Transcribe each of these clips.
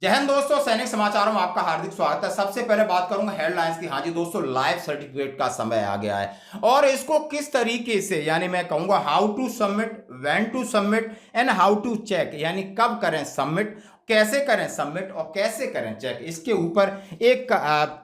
जय हिंद दोस्तों, सैनिक समाचारों में आपका हार्दिक स्वागत है। सबसे पहले बात करूंगा हेडलाइंस की। हाँ जी दोस्तों, लाइफ सर्टिफिकेट का समय आ गया है और इसको किस तरीके से, यानी मैं कहूंगा how to submit, when to submit and how to check, यानी कब करें सबमिट, कैसे करें सबमिट और कैसे करें चेक, इसके ऊपर एक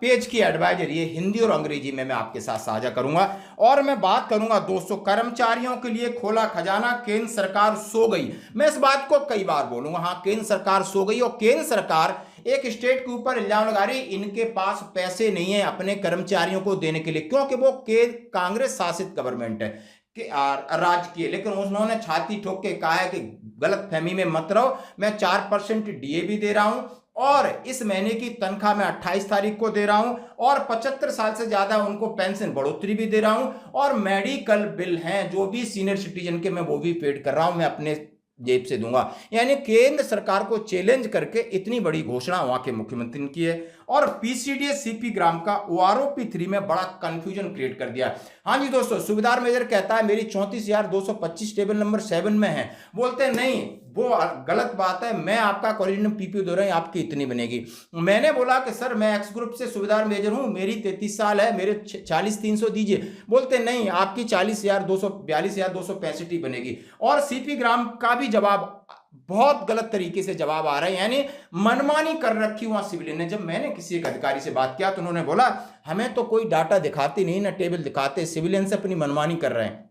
पेज की एडवाइजरी है हिंदी और अंग्रेजी में मैं आपके साथ साझा करूंगा। और मैं बात करूंगा दोस्तों, कर्मचारियों के लिए खोला खजाना, केंद्र सरकार सो गई। मैं इस बात को कई बार बोलूंगा, हाँ केंद्र सरकार सो गई और केंद्र सरकार एक स्टेट के ऊपर इल्जाम लगा रही इनके पास पैसे नहीं है अपने कर्मचारियों को देने के लिए, क्योंकि वो कांग्रेस शासित गवर्नमेंट है कि राज्य की। लेकिन उन्होंने छाती ठोक के कहा है कि गलत फहमी में मत रहो, मैं 4% डीए भी दे रहा हूं और इस महीने की तनख्वाह मैं 28 तारीख को दे रहा हूं और 75 साल से ज्यादा उनको पेंशन बढ़ोतरी भी दे रहा हूं और मेडिकल बिल हैं जो भी सीनियर सिटीजन के मैं वो भी पेड कर रहा हूं, मैं अपने जेब से दूंगा। यानी केंद्र सरकार को चैलेंज करके इतनी बड़ी घोषणा वहां के मुख्यमंत्री ने की है। और पीसीडीएस सीपी ग्राम का ओआरओपी 3 में बड़ा कंफ्यूजन क्रिएट कर दिया। हाँ जी दोस्तों, सूबेदार मेजर कहता है मेरी 34,225 टेबल नंबर 7 में है। बोलते नहीं, वो गलत बात है, मैं आपका कॉरिजनम पीपीओ दे रहा हूं, आपकी इतनी बनेगी। मैंने बोला कि सर मैं एक्स ग्रुप से सूबेदार मेजर हूं, मेरी 33 साल है, मेरे 40,300 दीजिए। बोलते नहीं, आपकी 42,265 ही बनेगी। और सीपी ग्राम का भी जवाब बहुत गलत तरीके से जवाब आ रहा है, यानी मनमानी कर रखी वहां सिविलियन ने। जब मैंने किसी एक अधिकारी से बात किया तो उन्होंने बोला हमें तो कोई डाटा दिखाती नहीं ना टेबल दिखाते, सिविलियन से अपनी मनमानी कर रहे हैं।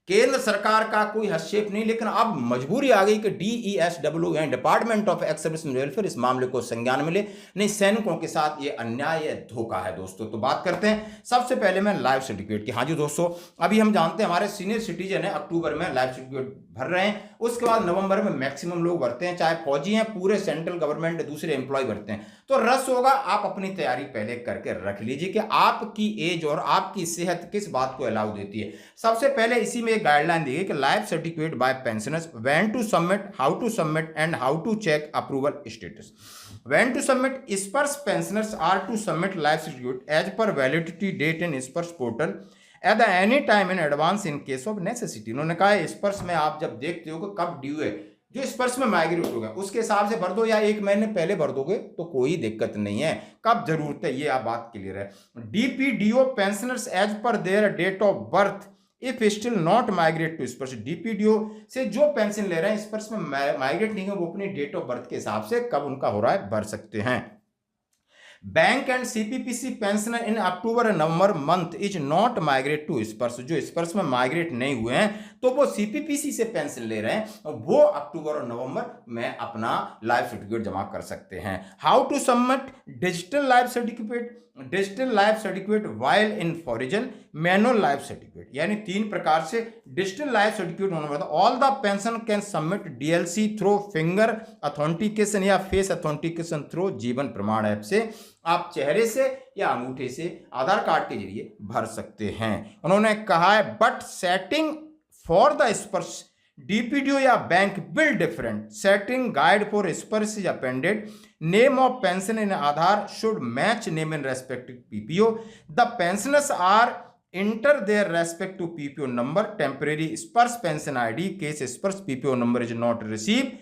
केंद्र सरकार का कोई हस्तक्षेप नहीं, लेकिन अब मजबूरी आ गई कि डीईएसडब्ल्यू यानी department of ex service welfare इस मामले को संज्ञान में ले। नहीं, सैनिकों के साथ ये अन्याय, ये धोखा है दोस्तों। तो बात करते हैं सबसे पहले मैं लाइफ सर्टिफिकेट की। हाँ जी दोस्तों, अभी हम जानते हैं हमारे सीनियर सिटीजन है अक्टूबर में लाइफ सर्टिफिकेट भर रहे हैं, उसके बाद नवंबर में मैक्सिमम लोग भरते हैं, चाहे फौजी हैं, पूरे सेंट्रल गवर्नमेंट दूसरे एम्प्लॉय भरते हैं। तो रस होगा, आप अपनी तैयारी पहले करके रख लीजिए कि आपकी एज और आपकी सेहत किस बात को अलाउ देती है। सबसे पहले इसी में एक गाइडलाइन दी है कि life certificate by pensioners, when to submit, how to submit and how to check approval status. When to submit, SPARSH pensioners are to submit life certificate as per validity date in SPARSH portal at the any time in advance in case of necessity. उन्होंने कहा है स्पर्श में आप जब देखते हो कि कब ड्यू है, जो स्पर्श में माइग्रेट हो गया उसके हिसाब से भर दो, या 1 महीने पहले भर दोगे तो कोई दिक्कत नहीं है। कब जरूरत है ये आप बात क्लियर है। DPDO pensioners as per their date of birth if still not migrate to SPARSH. DPDO से जो पेंशन ले रहे हैं स्पर्श में माइग्रेट नहीं है, वो अपनी डेट ऑफ बर्थ के हिसाब से कब उनका हो रहा है भर सकते हैं। Bank and CPPC pensioner in October and November month is not migrate to Sparsh. जो स्पर्श में माइग्रेट नहीं हुए हैं तो वो सीपीपीसी से पेंशन ले रहे हैं और वो अक्टूबर और नवंबर में अपना लाइफ सर्टिफिकेट जमा कर सकते हैं। How to submit digital life certificate, digital life certificate while in foreign, manual life certificate. यानी 3 प्रकार से डिजिटल लाइफ सर्टिफिकेट होने वाला। All the pension can submit DLC through finger authentication या face authentication through Jeevan Praman app से। आप चेहरे से या अंगूठे से आधार कार्ड के जरिए भर सकते हैं। उन्होंने कहा है but setting for the SPARSH DPDO या bank bill different, setting guide for SPARSH is appended, name of pension in Aadhaar should match name in respective PPO, the pensioners are enter their respective PPO number, temporary स्पर्श pension ID case स्पर्श PPO number is not received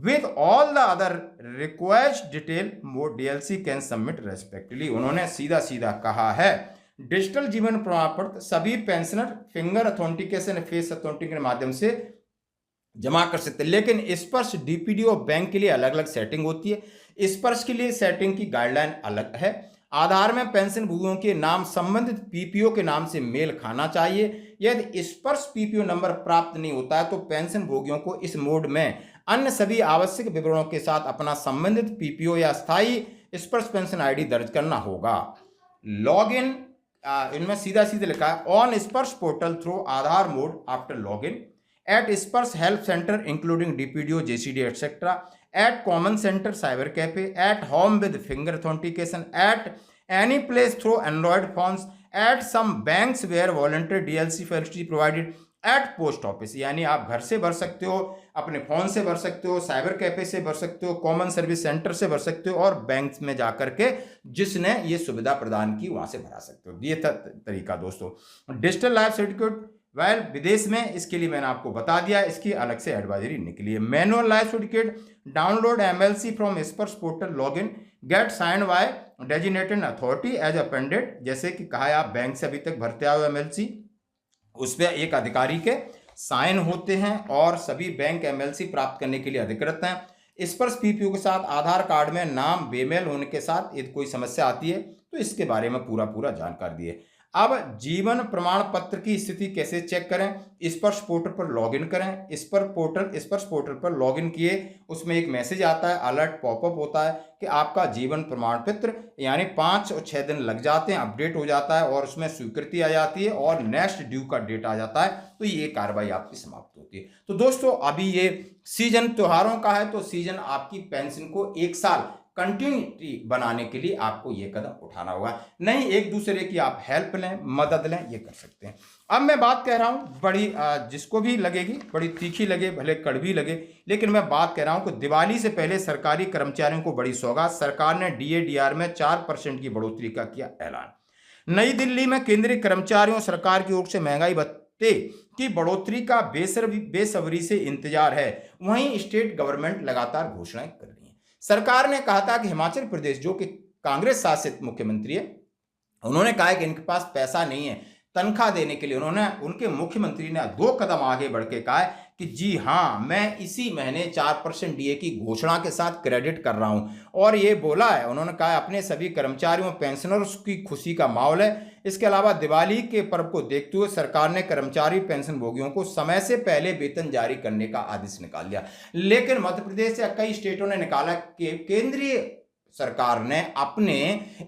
with all the other request detail more DLC can submit respectively। उन्होंने सीधा सीधा कहा है digital जीवन प्रमाण पत्र सभी pensioner finger authentication face authentication के माध्यम से जमा कर सकते हैं, लेकिन स्पर्श डीपीडीओ बैंक के लिए अलग अलग सेटिंग होती है। स्पर्श के लिए सेटिंग की गाइडलाइन अलग है। आधार में पेंशन भोगियों के नाम संबंधित पीपीओ के नाम से मेल खाना चाहिए। यदि स्पर्श पीपीओ नंबर प्राप्त नहीं होता है तो पेंशन भोगियों को इस मोड में अन्य सभी आवश्यक विवरणों के साथ अपना संबंधित पीपीओ या स्थायी स्पर्श पेंशन आईडी दर्ज करना होगा। लॉग इन, इनमें सीधा सीधा लिखा है on SPARSH portal through Aadhaar mode after log in at SPARSH help center including DPDO JCD etcetera, at common center cyber cafe, at home with finger authentication, at any place through Android phones, at some banks where voluntary DLC facility provided, at post office। यानी आप घर से भर सकते हो, अपने phone से भर सकते हो, साइबर कैफे से भर सकते हो, कॉमन सर्विस सेंटर से भर सकते हो और बैंक में जाकर के जिसने ये सुविधा प्रदान की वहां से भरा सकते हो। ये तरीका दोस्तों। डिजिटल लाइफ सर्टिफिकेट वेल विदेश में इसके लिए मैंने आपको बता दिया, इसकी अलग से एडवाइजरी निकली है। Manual life certificate download MLC from SPARSH portal, login, get sign by designated authority as appended. जैसे कि कहा है आप बैंक से अभी तक भरते आए हो एमएलसी, उस पर एक अधिकारी के साइन होते हैं और सभी बैंक एमएलसी प्राप्त करने के लिए अधिकृत हैं। स्पर्श पीपीओ के साथ आधार कार्ड में नाम बेमेल होने के साथ यदि कोई समस्या आती है तो इसके बारे में पूरा जानकारी दिए। अब जीवन प्रमाण पत्र की स्थिति कैसे चेक करें, स्पर्श पोर्टल पर लॉगिन करें। स्पर्श पोर्टल पर लॉगिन किए, उसमें एक मैसेज आता है, अलर्ट पॉपअप होता है कि आपका जीवन प्रमाण पत्र यानी 5 और 6 दिन लग जाते हैं, अपडेट हो जाता है और उसमें स्वीकृति आ जाती है और नेक्स्ट ड्यू का डेट आ जाता है, तो ये कार्रवाई आपकी समाप्त होती है। तो दोस्तों अभी ये सीजन त्योहारों का है, तो सीजन आपकी पेंशन को 1 साल कंटिन्यूटी बनाने के लिए आपको ये कदम उठाना होगा, नहीं एक दूसरे की आप हेल्प लें, मदद लें, ये कर सकते हैं। अब मैं बात कह रहा हूं बड़ी जिसको भी लगेगी, बड़ी तीखी लगे, भले कड़वी लगे, लेकिन मैं बात कह रहा हूं कि दिवाली से पहले सरकारी कर्मचारियों को बड़ी सौगात। सरकार ने डीए-डीआर में 4% की बढ़ोतरी का किया ऐलान। नई दिल्ली में केंद्रीय कर्मचारियों सरकार की ओर से महंगाई भत्ते की बढ़ोतरी का बेसब्री से इंतजार है। वहीं स्टेट गवर्नमेंट लगातार घोषणाएं कर रही है। सरकार ने कहा था कि हिमाचल प्रदेश, जो कि कांग्रेस शासित मुख्यमंत्री है, उन्होंने कहा है कि इनके पास पैसा नहीं है तनख्वाह देने के लिए। उनके मुख्यमंत्री ने 2 कदम आगे बढ़ के कहा है कि जी हाँ, मैं इसी महीने 4% डीए की घोषणा के साथ क्रेडिट कर रहा हूं। और ये बोला है, उन्होंने कहा अपने सभी कर्मचारियों पेंशनर्स की खुशी का माहौल है। इसके अलावा दिवाली के पर्व को देखते हुए सरकार ने कर्मचारी पेंशन भोगियों को समय से पहले वेतन जारी करने का आदेश निकाल दिया। लेकिन मध्य प्रदेश या कई स्टेटों ने निकाला कि केंद्रीय सरकार ने अपने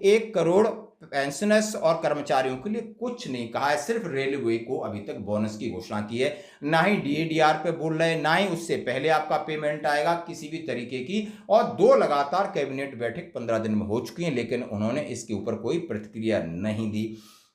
1 करोड़ पेंशनर्स और कर्मचारियों के लिए कुछ नहीं कहा है। सिर्फ रेलवे को अभी तक बोनस की घोषणा की है, ना ही डीए-डीआर पे बोल रहे, ना ही उससे पहले आपका पेमेंट आएगा किसी भी तरीके की। और 2 लगातार कैबिनेट बैठक 15 दिन में हो चुकी हैं, लेकिन उन्होंने इसके ऊपर कोई प्रतिक्रिया नहीं दी।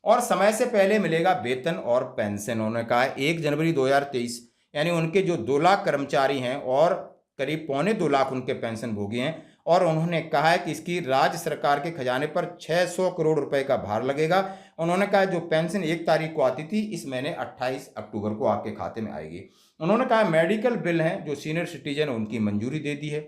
और समय से पहले मिलेगा वेतन और पेंशन। उन्होंने कहा 1 जनवरी 2023, यानी उनके जो 2 लाख कर्मचारी हैं और करीब 2.25 लाख उनके पेंशन भोगी हैं। और उन्होंने कहा है कि इसकी राज्य सरकार के खजाने पर 600 करोड़ रुपए का भार लगेगा। उन्होंने कहा जो पेंशन 1 तारीख को आती थी, इस महीने 28 अक्टूबर को आपके खाते में आएगी। उन्होंने कहा मेडिकल बिल हैं जो सीनियर सिटीजन, उनकी मंजूरी दे दी है।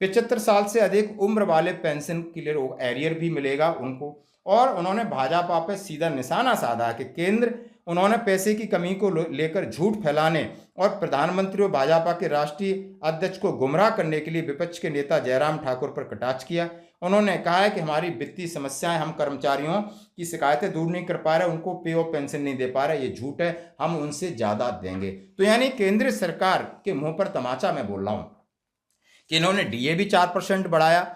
75 साल से अधिक उम्र वाले पेंशन के लिए एरियर भी मिलेगा उनको। और उन्होंने भाजपा पर सीधा निशाना साधा कि केंद्र, उन्होंने पैसे की कमी को लेकर झूठ फैलाने और प्रधानमंत्री और भाजपा के राष्ट्रीय अध्यक्ष को गुमराह करने के लिए विपक्ष के नेता जयराम ठाकुर पर कटाक्ष किया। उन्होंने कहा है कि हमारी वित्तीय समस्याएं, हम कर्मचारियों की शिकायतें दूर नहीं कर पा रहे, उनको पे और पेंशन नहीं दे पा रहे, ये झूठ है, हम उनसे ज्यादा देंगे। तो यानी केंद्र सरकार के मुंह पर तमाचा मैं बोल रहा हूं कि इन्होंने डीए भी 4% बढ़ाया,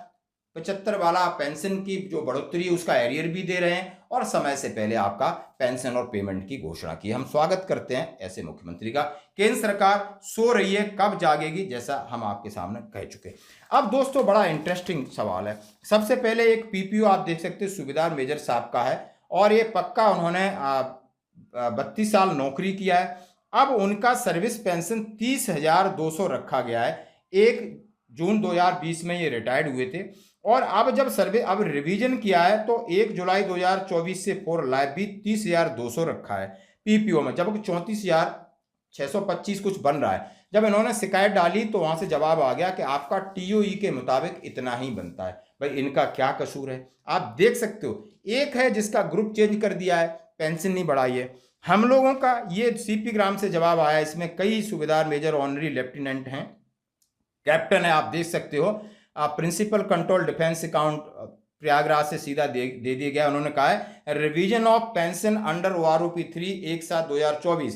75 वाला पेंशन की जो बढ़ोतरी उसका एरियर भी दे रहे हैं और समय से पहले आपका पेंशन और पेमेंट की घोषणा की। हम स्वागत करते हैं ऐसे मुख्यमंत्री का। केंद्र सरकार सो रही है, कब जागेगी, जैसा हम आपके सामने कह चुके। अब दोस्तों बड़ा इंटरेस्टिंग सवाल है। सबसे पहले एक पीपीओ आप देख सकते हैं सुबेदार मेजर साहब का है और ये पक्का उन्होंने 32 साल नौकरी किया है। अब उनका सर्विस पेंशन 30,200 रखा गया है। 1 जून 2020 में ये रिटायर्ड हुए थे और अब जब अब रिवीजन किया है तो 1 जुलाई 2024 से फॉर लाइफ भी 30,200 रखा है पीपीओ में, जबकि 34,625 कुछ बन रहा है। जब इन्होंने शिकायत डाली तो वहां से जवाब आ गया कि आपका टीओई के मुताबिक इतना ही बनता है। भाई इनका क्या कसूर है, आप देख सकते हो। एक है जिसका ग्रुप चेंज कर दिया है, पेंशन नहीं बढ़ाई है। हम लोगों का ये सीपी ग्राम से जवाब आया, इसमें कई सूबेदार मेजर ऑनरी लेफ्टिनेंट हैं, कैप्टन है, आप देख सकते हो। Principal control defence account Prayagraj से सीधा दे दिया गया। उन्होंने कहा है revision of pension under OROP 3 1/7/2024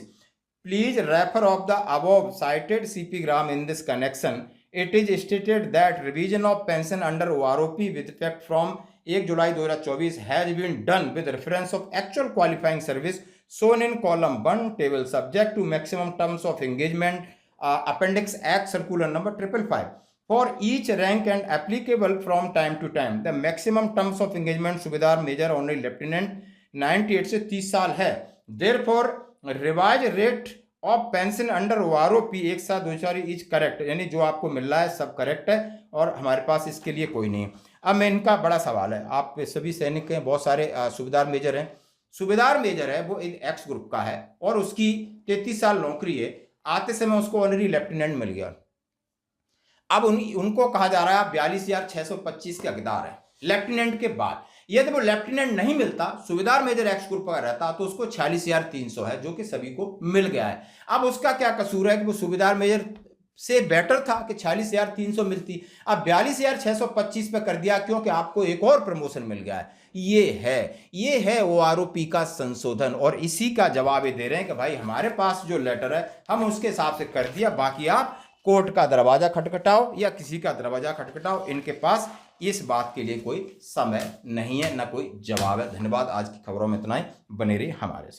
please refer of the above cited CP Gram in this connection. It is stated that revision of pension under OROP with effect from 1 July 2024 has been done with reference of actual qualifying service shown in column 1 table subject to maximum terms of engagement Appendix Act Circular number 555 for each rank and applicable from time to time. The maximum terms of engagement सूबेदार major honorary lieutenant 98 से 30 साल है। Therefore revise rate of pension under OROP 1/7/2024 is correct, यानी जो आपको मिल रहा है सब करेक्ट है और हमारे पास इसके लिए कोई नहीं। अब मैं इनका बड़ा सवाल है, आप सभी सैनिक हैं, बहुत सारे सूबेदार मेजर हैं, सूबेदार मेजर है वो एक्स ग्रुप का है और उसकी 33 साल नौकरी है, आते समय उसको ऑनरी लेफ्टिनेंट मिल गया। अब उनको कहा जा रहा है 42,625 के हकदार है लेफ्टिनेंट के बाद। यदि वो लेफ्टिनेंट नहीं मिलता, सूबेदार मेजर एक्स ग्रुप का रहता, तो उसको 46,300 है, जो कि सभी को मिल गया है। अब उसका क्या कसूर है कि वो सूबेदार मेजर से बेटर था कि 46,300 मिलती, अब 42,625 पे कर दिया क्योंकि आपको एक और प्रमोशन मिल गया है। ये है OROP का संशोधन, और इसी का जवाब ये दे रहे हैं कि भाई हमारे पास जो लेटर है हम उसके हिसाब से कर दिया, बाकी आप कोर्ट का दरवाजा खटखटाओ या किसी का दरवाजा खटखटाओ, इनके पास इस बात के लिए कोई समय नहीं है, ना कोई जवाब है। धन्यवाद, आज की खबरों में इतना ही, बने रहिए हमारे साथ।